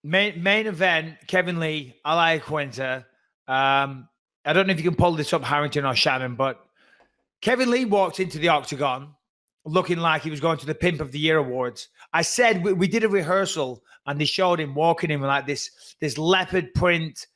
Main event, Kevin Lee, Iaquinta. I don't know if you can pull this up, Harrington or Shannon, but Kevin Lee walked into the octagon looking like he was going to the Pimp of the Year awards. I said we did a rehearsal and they showed him walking in with like this leopard print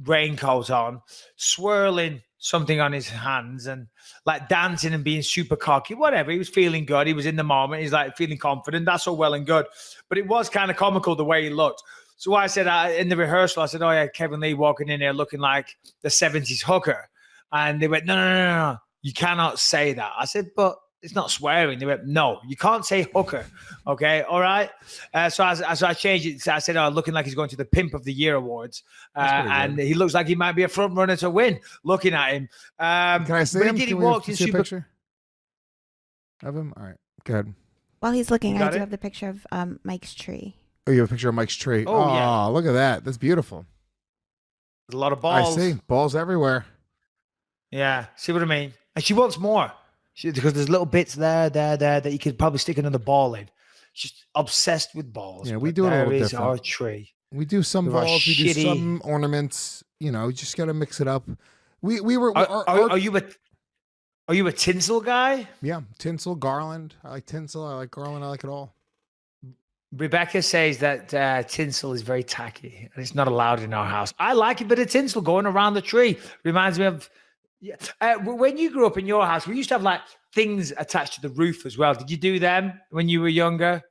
raincoat on, swirling something on his hands and like dancing and being super cocky, whatever. He was feeling good. He was in the moment. He's like feeling confident. That's all well and good. But it was kind of comical the way he looked. So I said in the rehearsal, I said, oh yeah, Kevin Lee walking in here looking like the 70s hooker. And they went, no, you cannot say that. I said, but it's not swearing. They went, no, you can't say hooker. Okay, all right. So I changed it. I said, oh, looking like he's going to the Pimp of the Year awards. And he looks like he might be a front runner to win, looking at him. Can I see him? Can we see a picture of him? All right, go ahead. While he's looking, I do have the picture of Mike's tree. Oh, you have a picture of Mike's tree. Oh yeah. Look at that. That's beautiful. There's a lot of balls. I see. Balls everywhere. Yeah. See what I mean? And she wants more. Because there's little bits there that you could probably stick another ball in. She's obsessed with balls. Yeah, we do it a little different. There is our tree. We do some balls. We do some ornaments. You know, you just got to mix it up. We were. Are you a tinsel guy? Yeah, tinsel, garland. I like tinsel. I like garland. I like it all. Rebecca says that tinsel is very tacky and it's not allowed in our house. I like a bit of tinsel going around the tree. Reminds me of when you grew up in your house, we used to have like things attached to the roof as well. Did you do them when you were younger?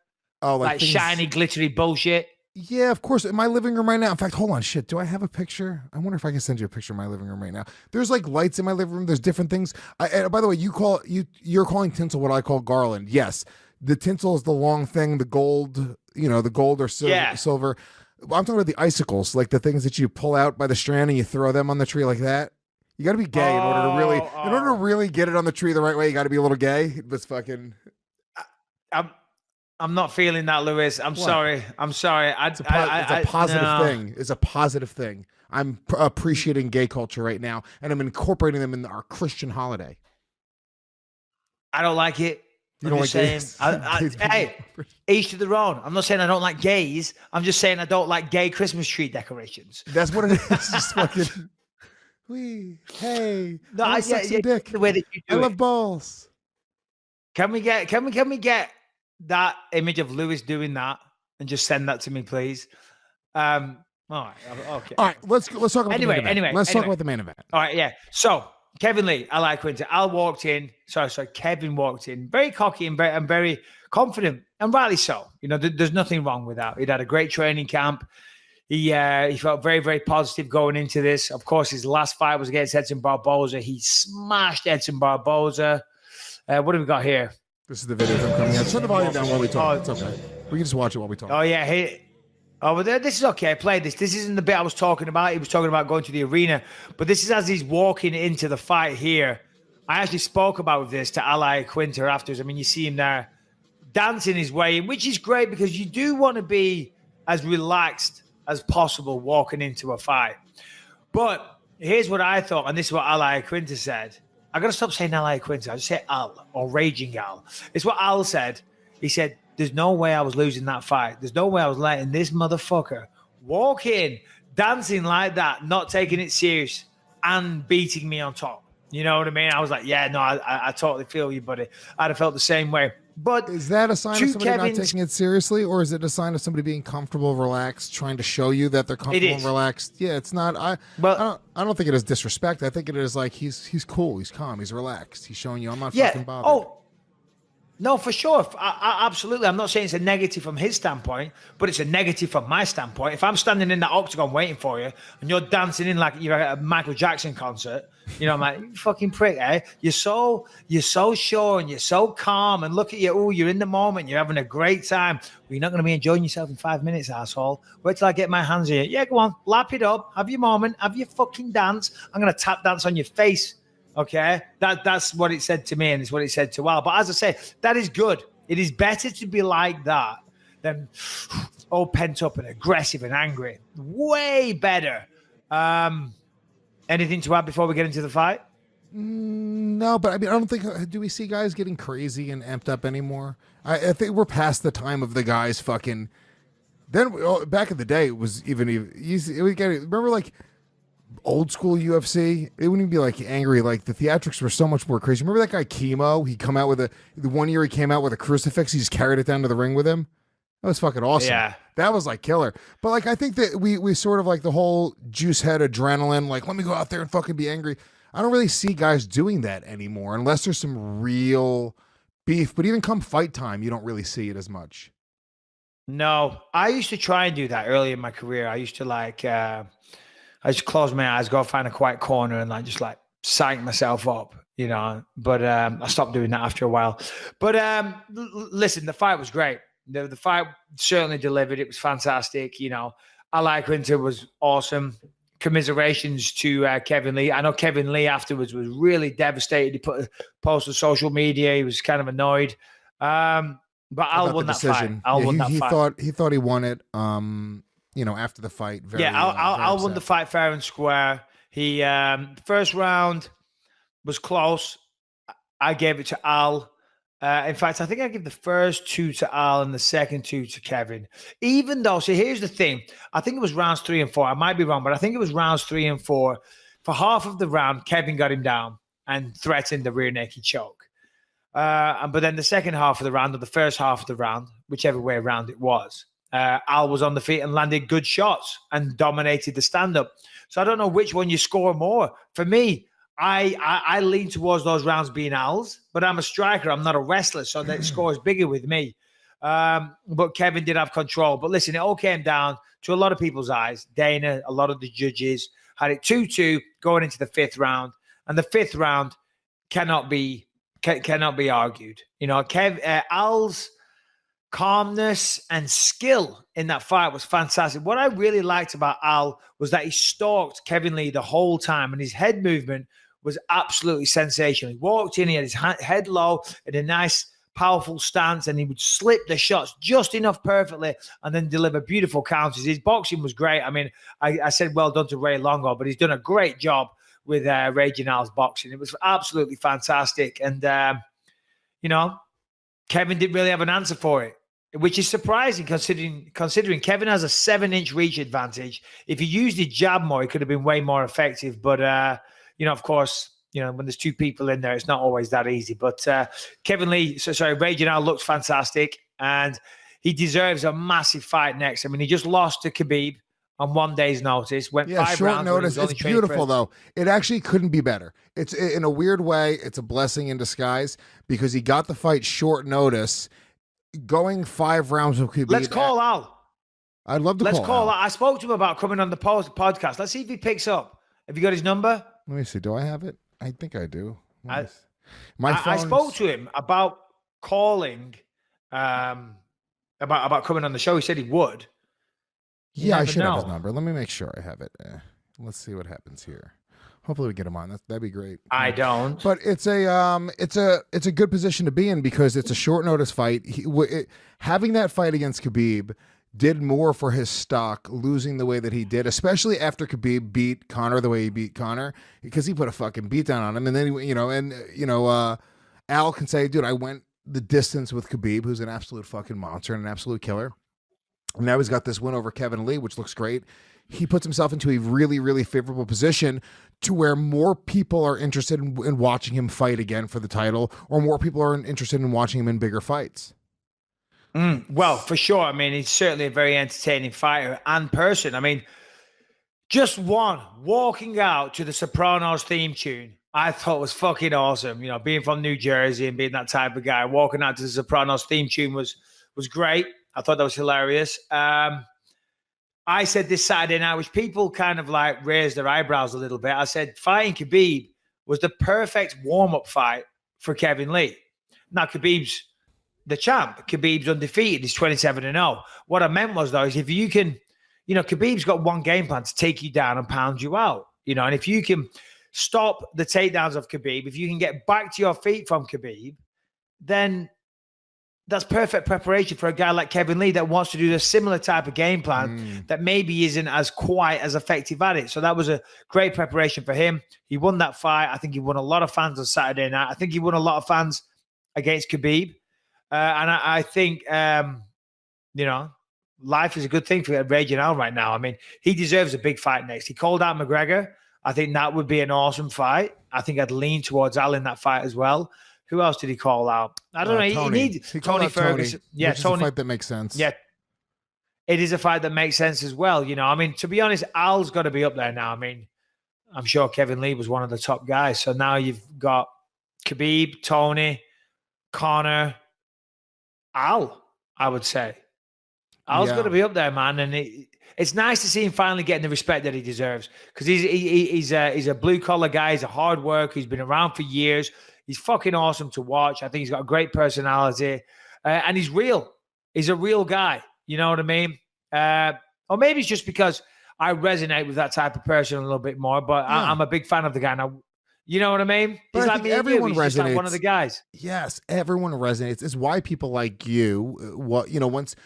Oh, like shiny, glittery bullshit. Yeah, of course. In my living room right now. In fact, hold on, shit. Do I have a picture? I wonder if I can send you a picture of my living room right now. There's like lights in my living room. There's different things. By the way, you're calling tinsel what I call garland. Yes, the tinsel is the long thing, the gold. You know, the gold or silver. I'm talking about the icicles, like the things that you pull out by the strand and you throw them on the tree like that. You got to be gay in order to really get it on the tree the right way. You got to be a little gay. That's fucking. I'm not feeling that, Lewis. I'm sorry. It's a positive thing. It's a positive thing. I'm appreciating gay culture right now, and I'm incorporating them in our Christian holiday. I don't like it. You don't like gays? Hey, each to their own. I'm not saying I don't like gays. I'm just saying I don't like gay Christmas tree decorations. That's what it is. Just fucking. Hey, no, I sexy dick. The way that you do I love balls. Can we get that image of Lewis doing that and just send that to me, please? All right, okay. All right, let's talk about the main event. Let's talk about the main event. All right, yeah. So Kevin Lee, Iaquinta. Kevin walked in, very cocky and very confident, and rightly so. You know, there's nothing wrong with that. He'd had a great training camp. He felt very, very positive going into this. Of course, his last fight was against Edson Barboza. He smashed Edson Barboza. What have we got here? This is the video of him coming out. Turn the volume down while we talk. It's okay. We can just watch it while we talk. Oh, yeah. This is okay. Play this. This isn't the bit I was talking about. He was talking about going to the arena. But this is as he's walking into the fight here. I actually spoke about this to Iaquinta afterwards. I mean, you see him there dancing his way in, which is great because you do want to be as relaxed as possible walking into a fight. But here's what I thought, and this is what Iaquinta said. I got to stop saying Iaquinta. I just say Al or Raging Al. It's what Al said. He said, there's no way I was losing that fight. There's no way I was letting this motherfucker walk in, dancing like that, not taking it serious, and beating me on top. You know what I mean? I was like, yeah, no, I totally feel you, buddy. I'd have felt the same way. But is that a sign of somebody not taking it seriously, or is it a sign of somebody being comfortable, relaxed, trying to show you that they're comfortable and relaxed? Yeah, it's not. I don't think it is disrespect. I think it is like he's cool, he's calm, he's relaxed. He's showing you I'm not fucking bothered. Oh, no, for sure. Absolutely. I'm not saying it's a negative from his standpoint, but it's a negative from my standpoint. If I'm standing in that octagon waiting for you and you're dancing in like you're at a Michael Jackson concert, you know, I'm like, you fucking prick, eh? You're so sure and you're so calm and look at you. Oh, you're in the moment. You're having a great time. Well, you're not going to be enjoying yourself in 5 minutes, asshole. Wait till I get my hands in. Yeah, go on. Lap it up. Have your moment. Have your fucking dance. I'm going to tap dance on your face. Okay, that's what it said to me, and it's what it said to Al. But as I say, that is good. It is better to be like that than all pent up and aggressive and angry. Way better. Anything to add before we get into the fight? No, but I mean, I don't think. Do we see guys getting crazy and amped up anymore? I think we're past the time of the guys fucking Then back in the day, it was even easy. It would get, remember like old school UFC? It wouldn't even be like angry. Like the theatrics were so much more crazy. Remember that guy Chemo? He come out with the one year he came out with a crucifix. He just carried it down to the ring with him. That was fucking awesome. Yeah. That was like killer. But like I think that we sort of like the whole juice head adrenaline, like let me go out there and fucking be angry. I don't really see guys doing that anymore unless there's some real beef. But even come fight time, you don't really see it as much. No, I used to try and do that early in my career. I used to like, I just close my eyes, go find a quiet corner and like just like psych myself up, you know. But I stopped doing that after a while. But listen, the fight was great. The fight certainly delivered. It was fantastic. You know, Iaquinta was awesome. Commiserations to Kevin Lee. I know Kevin Lee afterwards was really devastated. He put a post on social media. He was kind of annoyed. But Al won that fight. Al won that fight. He thought he won it. You know, after the fight. Al won the fight fair and square. He first round was close. I gave it to Al. In fact, I think I give the first two to Al and the second two to Kevin. Even though, so here's the thing. I think it was rounds 3 and 4. I might be wrong, but I think it was rounds 3 and 4. For half of the round, Kevin got him down and threatened the rear naked choke. But then the second half of the round, or the first half of the round, whichever way around it was, Al was on the feet and landed good shots and dominated the stand-up. So I don't know which one you score more. For me, I lean towards those rounds being Al's, but I'm a striker. I'm not a wrestler, so the score is bigger with me. But Kevin did have control. But listen, it all came down to a lot of people's eyes. Dana, a lot of the judges had it 2-2 going into the 5th round. And the 5th round cannot be argued. You know, Al's calmness and skill in that fight was fantastic. What I really liked about Al was that he stalked Kevin Lee the whole time, and his head movement was absolutely sensational. He walked in, he had his head low in a nice, powerful stance, and he would slip the shots just enough perfectly and then deliver beautiful counters. His boxing was great. I mean, I said well done to Ray Longo, but he's done a great job with Raging Al's boxing. It was absolutely fantastic. And, you know, Kevin didn't really have an answer for it, which is surprising considering Kevin has a 7-inch reach advantage. If he used his jab more, he could have been way more effective. But, you know, of course, you know, when there's two people in there, it's not always that easy. But Raging Al looked fantastic, and he deserves a massive fight next. I mean, he just lost to Khabib on 1 day's notice. Went 5 short rounds. Notice. It's beautiful, though. It actually couldn't be better. It's in a weird way. It's a blessing in disguise because he got the fight short notice, going 5 rounds with Khabib. Let's call Al. I'd love to. Let's call Al. I spoke to him about coming on the podcast. Let's see if he picks up. Have you got his number? Let me see. Do I have it? I think I do. I spoke to him about calling, about coming on the show. He said he would. Yeah, I should have his number. Let me make sure I have it. Let's see what happens here. Hopefully we get him on. That'd be great. I don't. But it's a good position to be in because it's a short notice fight. Having that fight against Khabib did more for his stock, losing the way that he did, especially after Khabib beat Conor the way he beat Conor, because he put a fucking beat down on him. And then, Al can say, dude, I went the distance with Khabib, who's an absolute fucking monster and an absolute killer. And now he's got this win over Kevin Lee, which looks great. He puts himself into a really, really favorable position to where more people are interested in watching him fight again for the title, or more people are interested in watching him in bigger fights. Well, for sure. I mean, he's certainly a very entertaining fighter and person. I mean, just walking out to the Sopranos theme tune, I thought was fucking awesome. You know, being from New Jersey and being that type of guy, walking out to the Sopranos theme tune was great. I thought that was hilarious. I said this Saturday night, which people kind of like raised their eyebrows a little bit. I said fighting Khabib was the perfect warm-up fight for Kevin Lee. Now, Khabib's the champ. Khabib's undefeated. He's 27-0. What I meant was, though, is if you can, you know, Khabib's got one game plan to take you down and pound you out, you know, and if you can stop the takedowns of Khabib, if you can get back to your feet from Khabib, then that's perfect preparation for a guy like Kevin Lee that wants to do a similar type of game plan that maybe isn't as quite as effective at it. So that was a great preparation for him. He won that fight. I think he won a lot of fans on Saturday night. I think he won a lot of fans against Khabib. And I think, you know, life is a good thing for Raging Al right now. I mean, he deserves a big fight next. He called out McGregor. I think that would be an awesome fight. I think I'd lean towards Al in that fight as well. Who else did he call out? I don't know. Tony. He needs Tony Ferguson. Yeah, which Tony. is a fight that makes sense. Yeah, it is a fight that makes sense as well. You know, I mean, to be honest, Al's got to be up there now. I mean, I'm sure Kevin Lee was one of the top guys. So now you've got Khabib, Tony, Conor, Al, I would say. Al's got to be up there, man. And it's nice to see him finally getting the respect that he deserves, because he's a blue-collar guy. He's a hard worker. He's been around for years. He's fucking awesome to watch. I think he's got a great personality. And he's real. He's a real guy. You know what I mean? Or maybe it's just because I resonate with that type of person a little bit more, but I'm a big fan of the guy. Now, you know what I mean? But he's I like think me everyone and you. He's resonates. just like one of the guys. Yes, everyone resonates. It's why people like you, once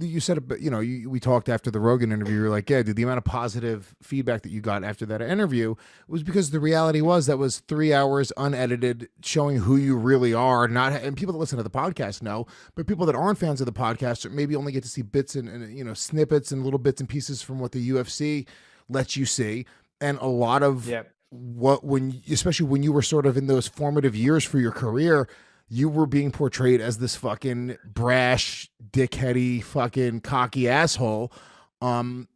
you said, we talked after the Rogan interview, you're like, yeah, dude, the amount of positive feedback that you got after that interview was because the reality was that was 3 hours unedited, showing who you really are. And people that listen to the podcast know, but people that aren't fans of the podcast maybe only get to see bits and snippets and little bits and pieces from what the UFC lets you see. And a lot of especially when you were sort of in those formative years for your career, you were being portrayed as this fucking brash, dickheady, fucking cocky asshole. And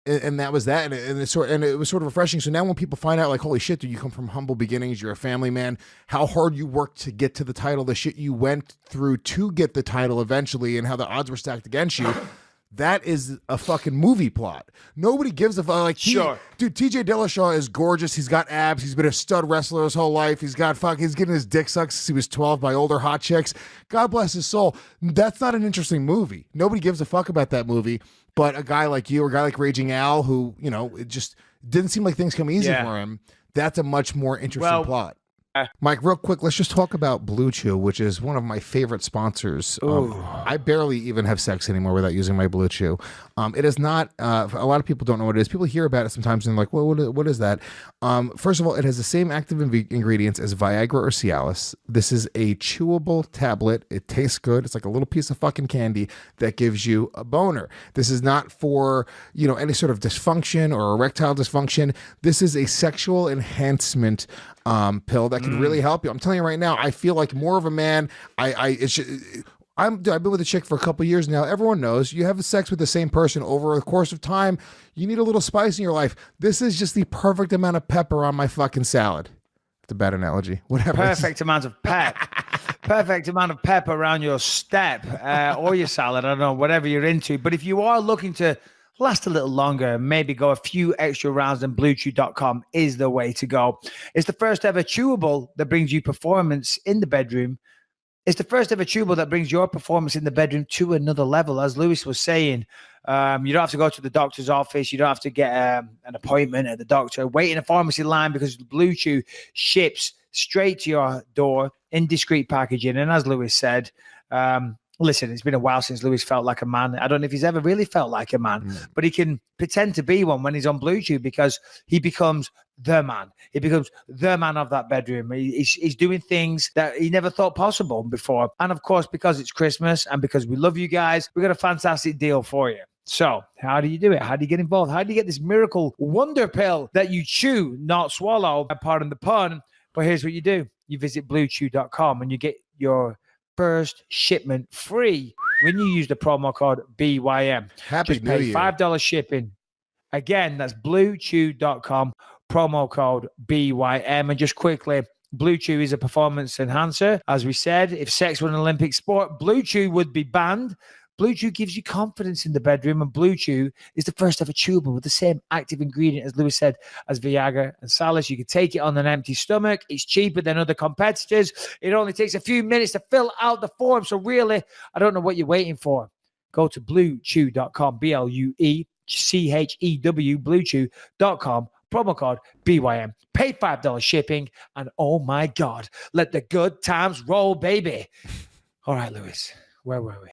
that was that. And it was sort of refreshing. So now when people find out, like, holy shit, dude, you come from humble beginnings, you're a family man, how hard you worked to get to the title, the shit you went through to get the title eventually, and how the odds were stacked against you. That is a fucking movie plot. Nobody gives a fuck. Like, sure. Dude, TJ Dillashaw is gorgeous. He's got abs. He's been a stud wrestler his whole life. He's getting his dick sucked since he was 12 by older hot chicks. God bless his soul. That's not an interesting movie. Nobody gives a fuck about that movie. But a guy like you, or a guy like Raging Al, who, it just didn't seem like things come easy for him. That's a much more interesting plot. Mike, real quick, let's just talk about Blue Chew, which is one of my favorite sponsors. I barely even have sex anymore without using my Blue Chew. It is not, a lot of people don't know what it is. People hear about it sometimes and they're like, well, what is that? First of all, it has the same active ingredients as Viagra or Cialis. This is a chewable tablet. It tastes good. It's like a little piece of fucking candy that gives you a boner. This is not for, any sort of dysfunction or erectile dysfunction. This is a sexual enhancement pill that can really help you. I'm telling you right now, I feel like more of a man. I've been with a chick for a couple years now. Everyone knows you have sex with the same person over the course of time. You need a little spice in your life. This is just the perfect amount of pepper on my fucking salad. It's a bad analogy. Whatever. Perfect amount of pep. Perfect amount of pep around your step or your salad. I don't know, whatever you're into. But if you are looking to last a little longer, maybe go a few extra rounds, then BlueChew.com is the way to go. It's the first ever chewable that brings you performance in the bedroom. It's the first ever chewable that brings your performance in the bedroom to another level. As Lewis was saying, you don't have to go to the doctor's office. You don't have to get an appointment at the doctor, wait in a pharmacy line, because Blue Chew ships straight to your door in discreet packaging. And as Lewis said, listen, it's been a while since Lewis felt like a man. I don't know if he's ever really felt like a man, but he can pretend to be one when he's on Blue Chew, because he becomes the man. He becomes the man of that bedroom. He's doing things that he never thought possible before. And of course, because it's Christmas and because we love you guys, we got a fantastic deal for you. So how do you do it? How do you get involved? How do you get this miracle wonder pill that you chew, not swallow? Pardon the pun. But here's what you do. You visit BlueChew.com and you get your first shipment free when you use the promo code BYM. Happy Just New pay Year. $5 shipping. Again, that's BlueChew.com, promo code BYM. And just quickly, Blue Chew is a performance enhancer. As we said, if sex were an Olympic sport, Blue Chew would be banned. Blue Chew gives you confidence in the bedroom, and Blue Chew is the first ever chewable with the same active ingredient, as Lewis said, as Viagra and Cialis. You can take it on an empty stomach. It's cheaper than other competitors. It only takes a few minutes to fill out the form. So really, I don't know what you're waiting for. Go to BlueChew.com, BlueChew, BlueChew.com, promo code BYM. Pay $5 shipping, and oh my God, let the good times roll, baby. All right, Lewis, where were we?